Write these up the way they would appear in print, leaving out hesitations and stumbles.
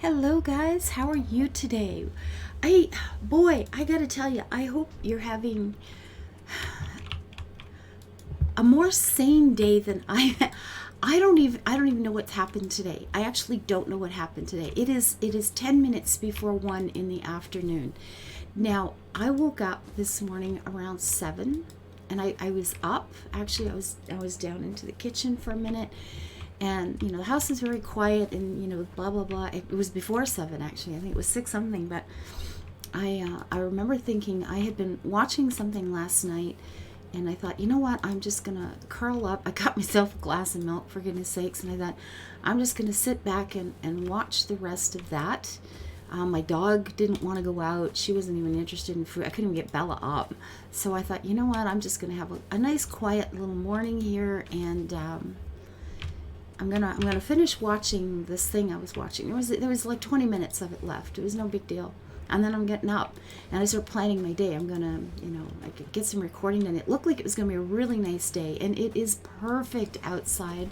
Hello guys, how are you today? I gotta tell you, I hope you're having a more sane day than I don't even know what's happened today. I actually don't know what happened today. It is 10 minutes before 1 in the afternoon. Now, I woke up this morning around 7 and I was up. Actually, I was down into the kitchen for a minute, and the house is very quiet, and blah blah blah. It was before 7, actually. I think it was 6 something, but I remember thinking I had been watching something last night, and I thought, you know what, I'm just gonna curl up. I got myself a glass of milk, for goodness sakes, and I thought I'm just gonna sit back and watch the rest of that. My dog didn't want to go out. She wasn't even interested in food. I couldn't even get Bella up. So I thought, you know what, I'm just going to have a nice quiet little morning here, and I'm gonna finish watching this thing I was watching. There was like 20 minutes of it left. It was no big deal. And then I'm getting up and I start planning my day. I'm gonna, I could get some recording done. It looked like it was gonna be a really nice day, and it is perfect outside.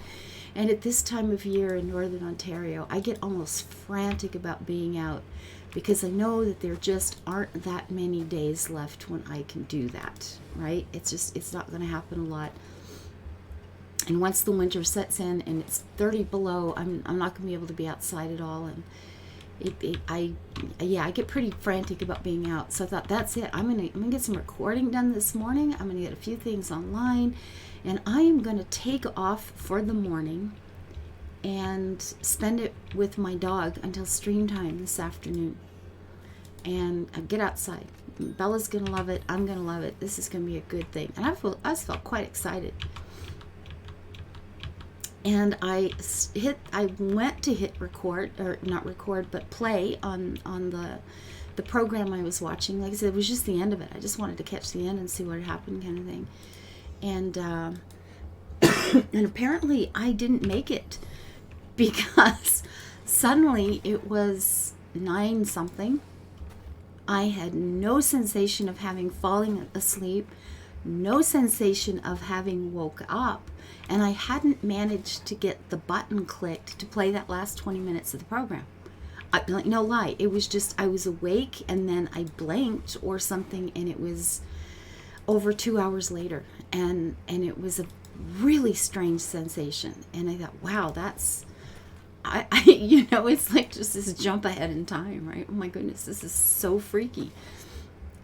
And at this time of year in Northern Ontario, I get almost frantic about being out, because I know that there just aren't that many days left when I can do that, right? It's not going to happen a lot. And once the winter sets in and it's 30 below, I'm not going to be able to be outside at all. And I get pretty frantic about being out. So I thought, that's it. I'm gonna get some recording done this morning. I'm gonna get a few things online, and I am gonna take off for the morning and spend it with my dog until stream time this afternoon. And get outside. Bella's gonna love it. I'm gonna love it. This is gonna be a good thing. And I felt quite excited. And I went to hit record, or not record, but play on the program I was watching. Like I said, it was just the end of it. I just wanted to catch the end and see what happened, kind of thing. And and apparently I didn't make it, because suddenly it was 9 something. I had no sensation of having fallen asleep, no sensation of having woke up, and I hadn't managed to get the button clicked to play that last 20 minutes of the program. No lie, it was just, I was awake and then I blinked or something, and it was over 2 hours later, and it was a really strange sensation. And I thought, wow, that's it's like just this jump ahead in time, right? Oh my goodness, this is so freaky.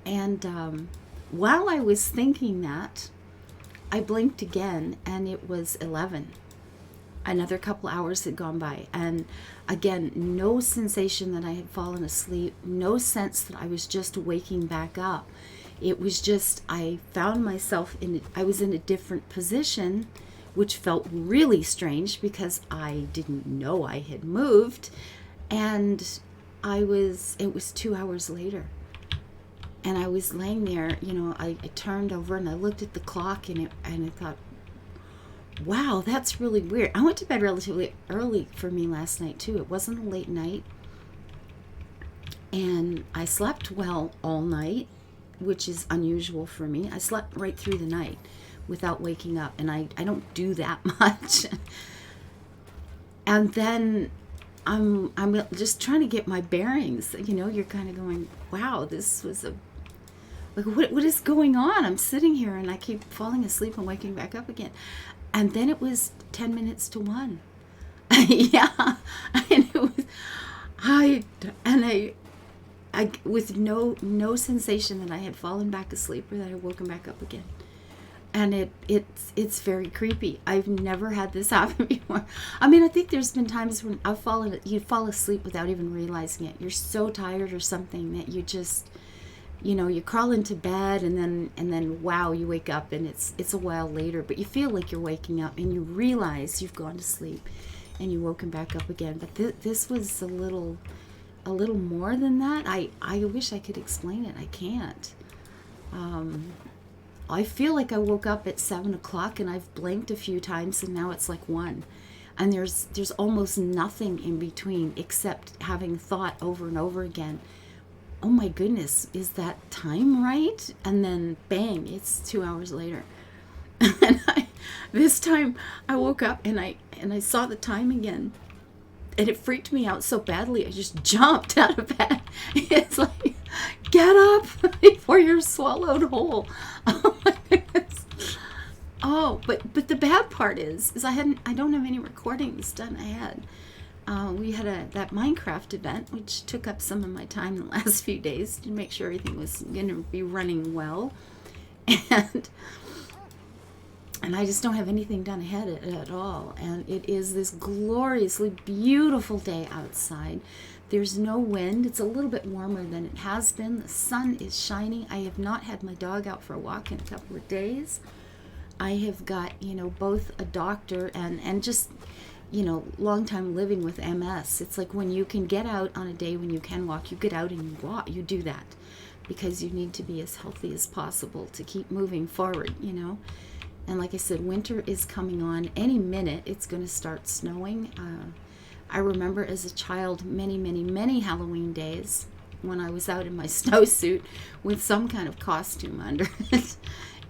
And while I was thinking that, I blinked again, and it was 11. Another couple hours had gone by, and again, no sensation that I had fallen asleep, no sense that I was just waking back up. It was just, I found myself I was in a different position, which felt really strange because I didn't know I had moved, and it was 2 hours later. And I was laying there, I turned over and I looked at the clock, and I thought, wow, that's really weird. I went to bed relatively early for me last night too. It wasn't a late night. And I slept well all night, which is unusual for me. I slept right through the night without waking up, and I don't do that much. And then I'm just trying to get my bearings. You're kind of going, wow, this was what is going on? I'm sitting here and I keep falling asleep and waking back up again. And then it was 10 minutes to 1. Yeah. And it was, I with no sensation that I had fallen back asleep or that I had woken back up again. And it's very creepy. I've never had this happen before. I mean, I think there's been times when you fall asleep without even realizing it. You're so tired or something that you just, you crawl into bed, and then wow, you wake up, and it's a while later, but you feel like you're waking up and you realize you've gone to sleep and you've woken back up again. But this was a little more than that. I wish I could explain it. I can't. I feel like I woke up at 7 o'clock and I've blinked a few times, and now it's like 1. And there's almost nothing in between except having thought over and over again, oh my goodness, is that time right? And then bang, it's 2 hours later. And this time I woke up and I saw the time again. it freaked me out so badly, I just jumped out of bed. It's like, get up before you're swallowed whole. Oh my goodness. Oh, but the bad part is I don't have any recordings done ahead. We had that Minecraft event, which took up some of my time the last few days to make sure everything was going to be running well. And I just don't have anything done ahead at all. And it is this gloriously beautiful day outside. There's no wind. It's a little bit warmer than it has been. The sun is shining. I have not had my dog out for a walk in a couple of days. I have got, both a doctor and just, long time living with MS. It's like when you can get out on a day when you can walk, you get out and you walk. You do that because you need to be as healthy as possible to keep moving forward, And like I said, winter is coming on. Any minute it's going to start snowing. I remember as a child many, many, many Halloween days when I was out in my snowsuit with some kind of costume under it.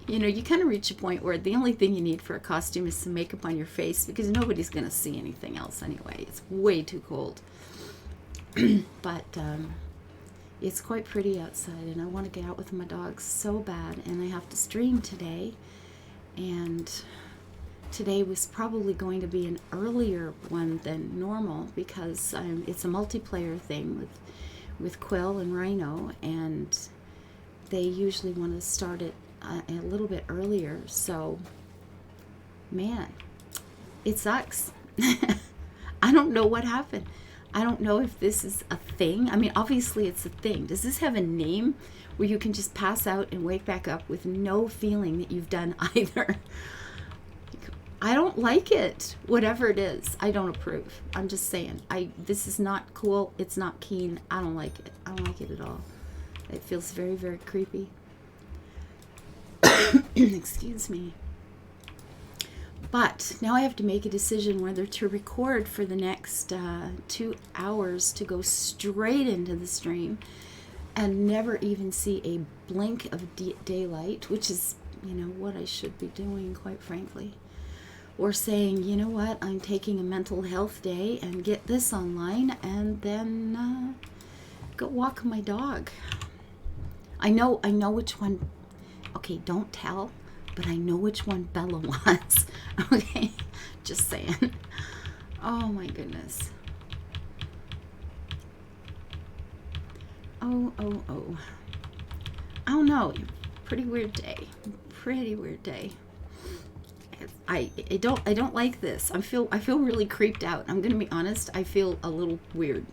You kind of reach a point where the only thing you need for a costume is some makeup on your face because nobody's going to see anything else anyway. It's way too cold. But it's quite pretty outside, and I want to get out with my dogs so bad, and I have to stream today. And today was probably going to be an earlier one than normal because it's a multiplayer thing with Quill and Rhino, and they usually want to start it a little bit earlier. So, man, it sucks. I don't know what happened. I don't know if this is a thing. I mean, obviously it's a thing. Does this have a name where you can just pass out and wake back up with no feeling that you've done either? I don't like it. Whatever it is, I don't approve. I'm just saying. This is not cool. It's not keen. I don't like it. I don't like it at all. It feels very, very creepy. Excuse me. But now I have to make a decision whether to record for the next 2 hours to go straight into the stream and never even see a blink of daylight, which is, what I should be doing, quite frankly. Or saying, you know what, I'm taking a mental health day and get this online and then go walk my dog. I know which one. Okay, don't tell, but I know which one Bella wants. Okay, just saying. Oh my goodness. Oh. I don't know. Pretty weird day. I don't like this. I feel really creeped out. I'm gonna be honest. I feel a little weird.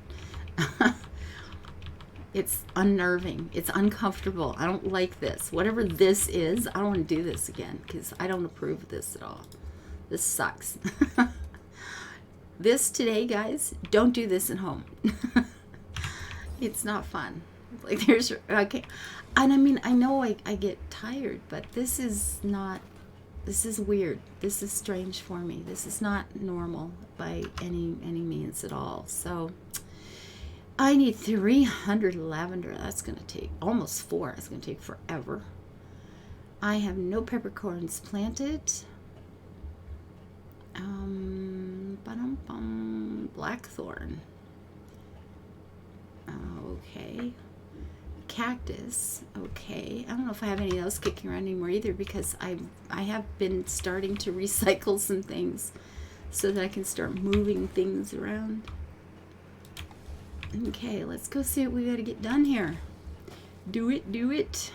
It's unnerving. It's uncomfortable. I don't like this. Whatever this is, I don't want to do this again because I don't approve of this at all. This sucks. This today, guys, don't do this at home. It's not fun. Like okay. And I mean, I know I get tired, but this is weird. This is strange for me. This is not normal by any means at all. So I need 300 lavender. That's going to take almost 4. It's going to take forever. I have no peppercorns planted. Blackthorn. Okay. Cactus. Okay. I don't know if I have any of those kicking around anymore either because I have been starting to recycle some things so that I can start moving things around. Okay, let's go see what we got to get done here. Do it.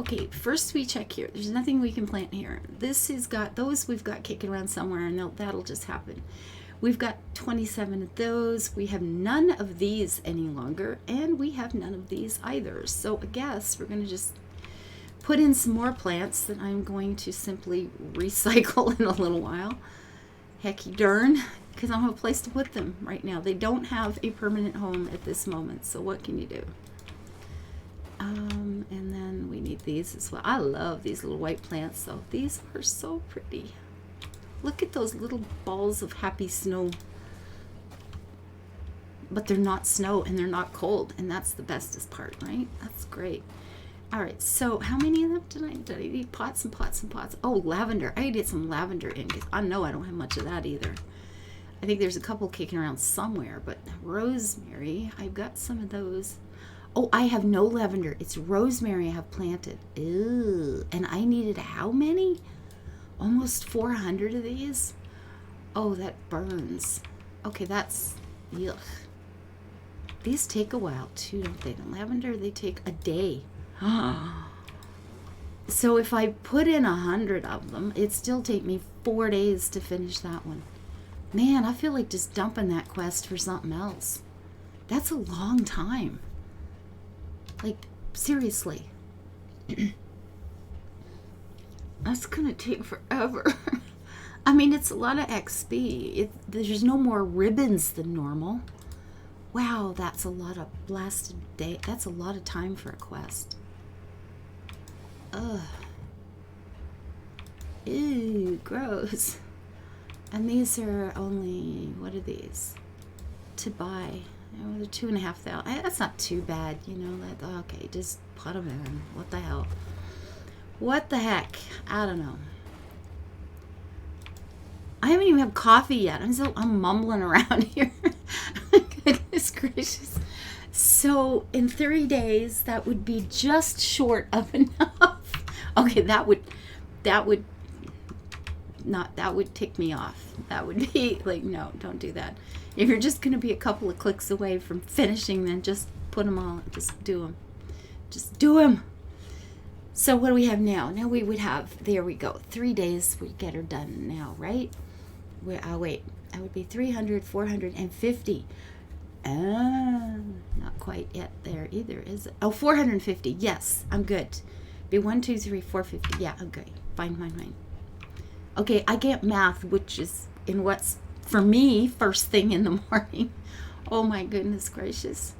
Okay, first we check here. There's nothing we can plant here. This has got those we've got kicking around somewhere, and that'll just happen. We've got 27 of those. We have none of these any longer, and we have none of these either. So I guess we're going to just put in some more plants that I'm going to simply recycle in a little while. Hecky darn, because I don't have a place to put them right now. They don't have a permanent home at this moment, so what can you do? And then we need these as well. I love these little white plants, though. These are so pretty. Look at those little balls of happy snow. But they're not snow and they're not cold, and that's the bestest part, right? That's great. All right, so how many of them did I need? Pots and pots and pots. Oh, lavender. I need to get some lavender in because I know I don't have much of that either. I think there's a couple kicking around somewhere, but rosemary, I've got some of those. Oh, I have no lavender. It's rosemary I have planted. Ew. And I needed how many? Almost 400 of these? Oh, that burns. Okay, that's... Yuck. These take a while too, don't they? The lavender, they take a day. So if I put in 100 of them, it'd still take me 4 days to finish that one. Man, I feel like just dumping that quest for something else. That's a long time. Like, seriously. That's gonna take forever. I mean, it's a lot of XP. There's no more ribbons than normal. Wow, that's a lot of blasted day. That's a lot of time for a quest. Ugh. Ew, gross. And these are only, what are these? To buy. Oh, they're 2,500. That's not too bad, you know. Okay, just put them in. What the hell? What the heck? I don't know. I haven't even had coffee yet. I'm mumbling around here. Goodness gracious. So in 3 days, that would be just short of enough. Okay, that would tick me off. That would be like, no, don't do that. If you're just going to be a couple of clicks away from finishing, then just put them all. Just do them. Just do them. So what do we have now? Now we would have, there we go, 3 days we get her done now, right? Wait, that would be 300, 450. Not quite yet there either, is it? Oh, 450. Yes, I'm good. Be 1, 2, 3, 450. Yeah, okay. Fine. Okay, I get math, which is in what's for me first thing in the morning. Oh my goodness gracious.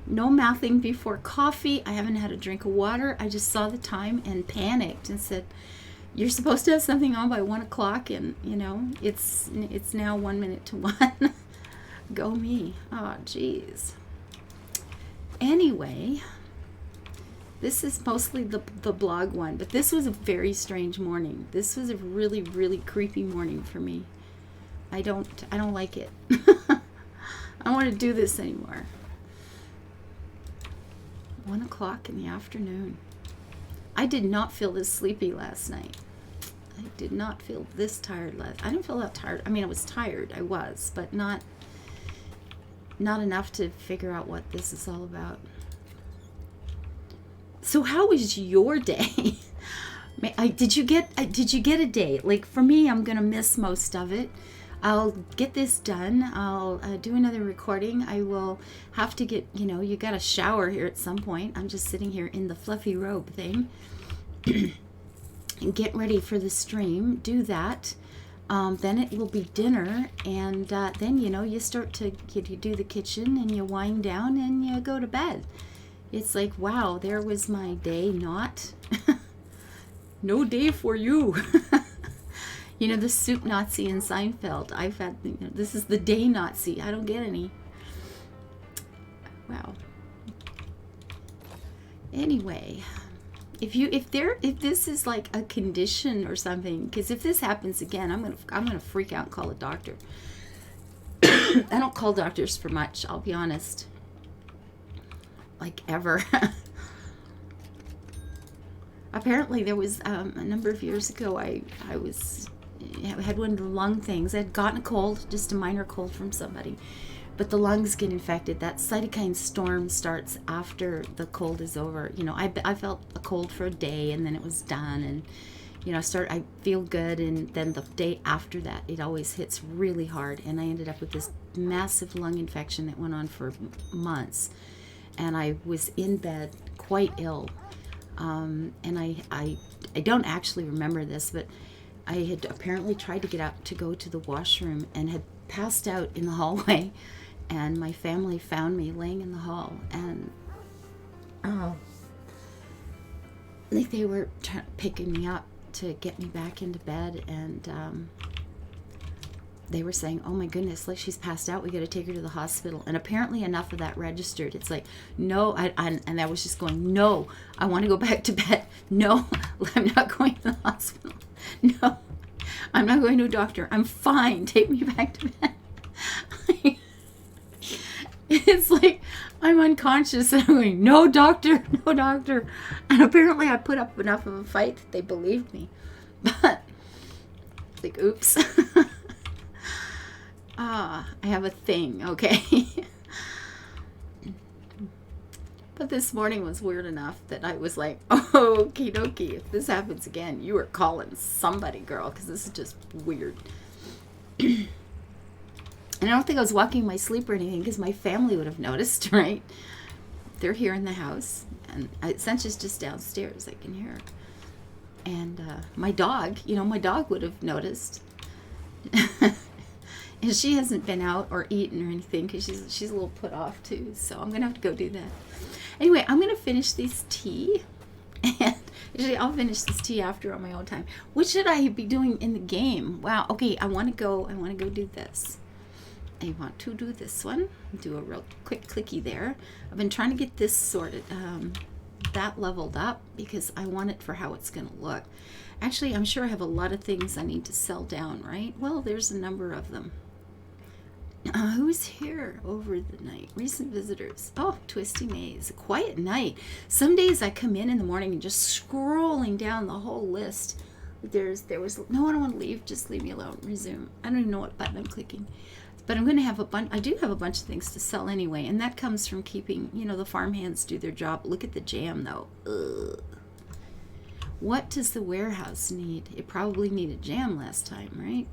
No mathing before coffee. I haven't had a drink of water. I just saw the time and panicked and said, you're supposed to have something on by 1 o'clock, and you know, it's now 1 minute to 1. Go me. Oh, geez. Anyway, this is mostly the blog one, but this was a very strange morning. This was a really, really creepy morning for me. I don't like it. I don't want to do this anymore. 1 o'clock in the afternoon. I did not feel this sleepy last night. I did not feel this tired I didn't feel that tired. I mean, I was tired. I was, but not enough to figure out what this is all about. So how was your day? Did you get a day? Like for me, I'm gonna miss most of it. I'll get this done. I'll do another recording. I will have to get, you got to shower here at some point. I'm just sitting here in the fluffy robe thing. And get ready for the stream. Do that. Then it will be dinner. And then, you start to you do the kitchen and you wind down and you go to bed. It's like, wow, there was my day not. No day for you. The soup Nazi in Seinfeld. I've had, this is the day Nazi. I don't get any. Wow. Anyway, if this is like a condition or something, because if this happens again, I'm gonna freak out and call a doctor. I don't call doctors for much. I'll be honest. Like ever. Apparently, there was a number of years ago. I had one of the lung things. I had gotten a cold, just a minor cold from somebody, but the lungs get infected. That cytokine storm starts after the cold is over. I felt a cold for a day, and then it was done, and I feel good, and then the day after that, it always hits really hard, and I ended up with this massive lung infection that went on for months, and I was in bed quite ill, and I don't actually remember this, but I had apparently tried to get up to go to the washroom and had passed out in the hallway, and my family found me laying in the hall, and like they were picking me up to get me back into bed, and they were saying, oh my goodness, like she's passed out, we got to take her to the hospital. And apparently enough of that registered. It's like, no, and I was just going, no, I want to go back to bed. No, I'm not going to the hospital. No, I'm not going to a doctor. I'm fine. Take me back to bed. It's like I'm unconscious and I'm going, no doctor, no doctor. And apparently I put up enough of a fight that they believed me. But it's like, oops. I have a thing, okay? But this morning was weird enough that I was like, oh, okie dokie, if this happens again, you are calling somebody, girl, because this is just weird. And I don't think I was walking in my sleep or anything, because my family would have noticed, right? They're here in the house, and Sencha's just downstairs. I can hear her. And my dog, my dog would have noticed. And she hasn't been out or eaten or anything, because she's a little put off too. So I'm going to have to go do that. Anyway, I'm going to finish this tea. And usually I'll finish this tea after on my own time. What should I be doing in the game? Wow. Okay, I want to go do this. I want to do this one. Do a real quick clicky there. I've been trying to get this sorted, that leveled up, because I want it for how it's going to look. Actually, I'm sure I have a lot of things I need to sell down, right? Well, there's a number of them. Who's here over the night? Recent visitors. Oh, Twisty Maze. A quiet night. Some days I come in the morning and just scrolling down the whole list. There was no one. I want to leave. Just leave me alone. Resume. I don't even know what button I'm clicking. But I'm going to have a bunch. I do have a bunch of things to sell anyway, and that comes from keeping, the farmhands do their job. Look at the jam, though. Ugh. What does the warehouse need? It probably needed jam last time, right?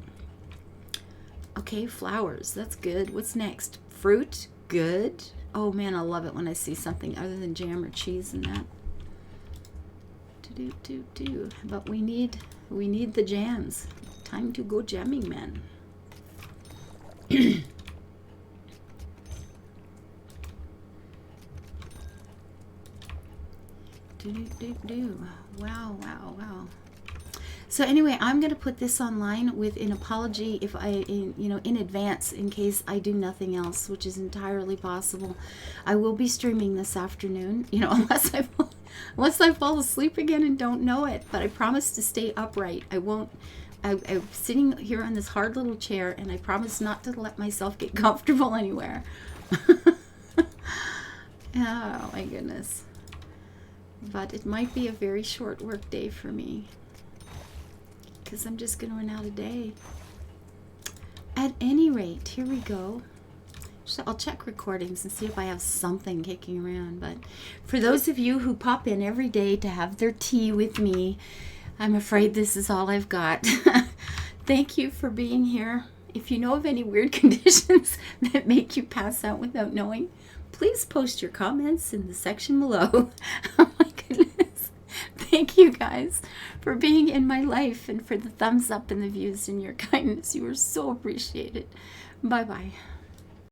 Okay, flowers. That's good. What's next? Fruit? Good. Oh, man, I love it when I see something other than jam or cheese in that. But we need the jams. Time to go jamming, man. Wow. So anyway, I'm going to put this online with an apology if in advance, in case I do nothing else, which is entirely possible. I will be streaming this afternoon, unless I fall asleep again and don't know it. But I promise to stay upright. I won't. I'm sitting here on this hard little chair, and I promise not to let myself get comfortable anywhere. Oh my goodness. But it might be a very short work day for me, because I'm just going to run out of day. At any rate, here we go. So I'll check recordings and see if I have something kicking around. But for those of you who pop in every day to have their tea with me, I'm afraid this is all I've got. Thank you for being here. If you know of any weird conditions that make you pass out without knowing, please post your comments in the section below. Oh my goodness. Thank you guys for being in my life and for the thumbs up and the views and your kindness. You are so appreciated. Bye-bye.